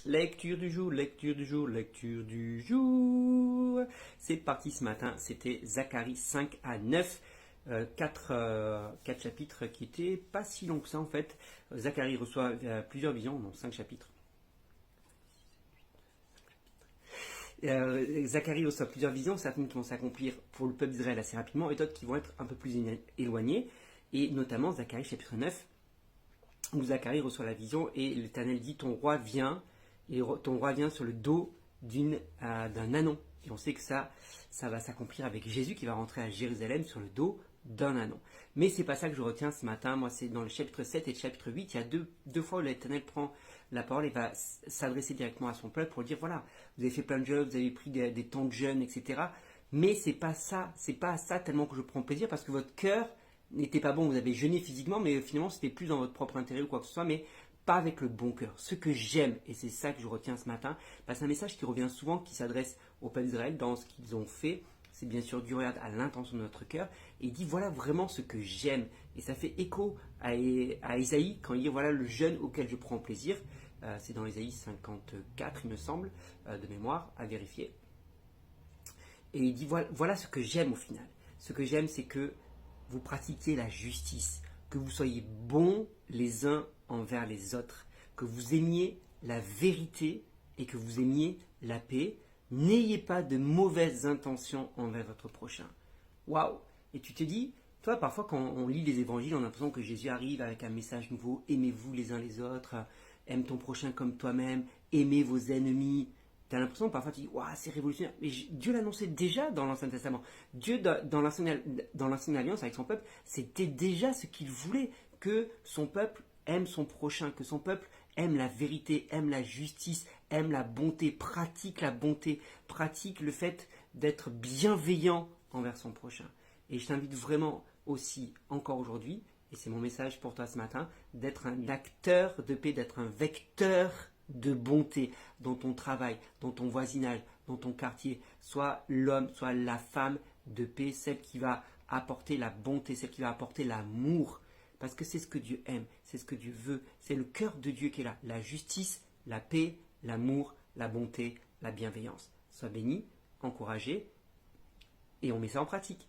Lecture du jour, lecture du jour, lecture du jour. C'est parti ce matin, c'était Zacharie 5 à 9. Quatre chapitres qui étaient pas si longs que ça en fait. Zacharie reçoit plusieurs visions, non 5 chapitres. Zacharie reçoit plusieurs visions, certaines qui vont s'accomplir pour le peuple d'Israël assez rapidement et d'autres qui vont être un peu plus éloignées. Et notamment Zacharie chapitre 9, où Zacharie reçoit la vision et l'Éternel dit ton roi vient, et ton roi vient sur le dos d'un anon. Et on sait que ça va s'accomplir avec Jésus qui va rentrer à Jérusalem sur le dos d'un anon. Mais c'est pas ça que je retiens ce matin. Moi, c'est dans le chapitre 7 et le chapitre 8. Il y a deux fois où l'Éternel prend la parole et va s'adresser directement à son peuple pour dire voilà, vous avez fait plein de jeûnes, vous avez pris des temps de jeûne, etc. Mais c'est pas à ça tellement que je prends plaisir parce que votre cœur n'était pas bon. Vous avez jeûné physiquement, mais finalement, c'était plus dans votre propre intérêt ou quoi que ce soit, mais pas avec le bon cœur. Ce que j'aime, et c'est ça que je retiens ce matin, c'est un message qui revient souvent, qui s'adresse au peuple d'Israël dans ce qu'ils ont fait. C'est bien sûr du regard à l'intention de notre cœur. Et il dit voilà vraiment ce que j'aime. Et ça fait écho à Isaïe quand il dit voilà le jeûne auquel je prends plaisir. C'est dans Isaïe 54, il me semble, de mémoire, à vérifier. Et il dit voilà ce que j'aime au final. Ce que j'aime, c'est que vous pratiquiez la justice, que vous soyez bons les uns envers les autres, que vous aimiez la vérité et que vous aimiez la paix. N'ayez pas de mauvaises intentions envers votre prochain. Waouh! Et tu te dis, toi, parfois, quand on lit les évangiles, on a l'impression que Jésus arrive avec un message nouveau. Aimez-vous les uns les autres, aime ton prochain comme toi-même, aimez vos ennemis. Tu as l'impression, parfois, tu dis, waouh, c'est révolutionnaire. Mais Dieu l'annonçait déjà dans l'Ancien Testament. Dieu, dans l'Ancienne Alliance avec son peuple, c'était déjà ce qu'il voulait, que son peuple aime son prochain, que son peuple aime la vérité, aime la justice, aime la bonté, pratique la bonté, pratique le fait d'être bienveillant envers son prochain. Et je t'invite vraiment aussi, encore aujourd'hui, et c'est mon message pour toi ce matin, d'être un acteur de paix, d'être un vecteur de bonté dans ton travail, dans ton voisinage, dans ton quartier. Soit l'homme, soit la femme de paix, celle qui va apporter la bonté, celle qui va apporter l'amour. Parce que c'est ce que Dieu aime, c'est ce que Dieu veut, c'est le cœur de Dieu qui est là. La justice, la paix, l'amour, la bonté, la bienveillance. Sois béni, encouragé, et on met ça en pratique.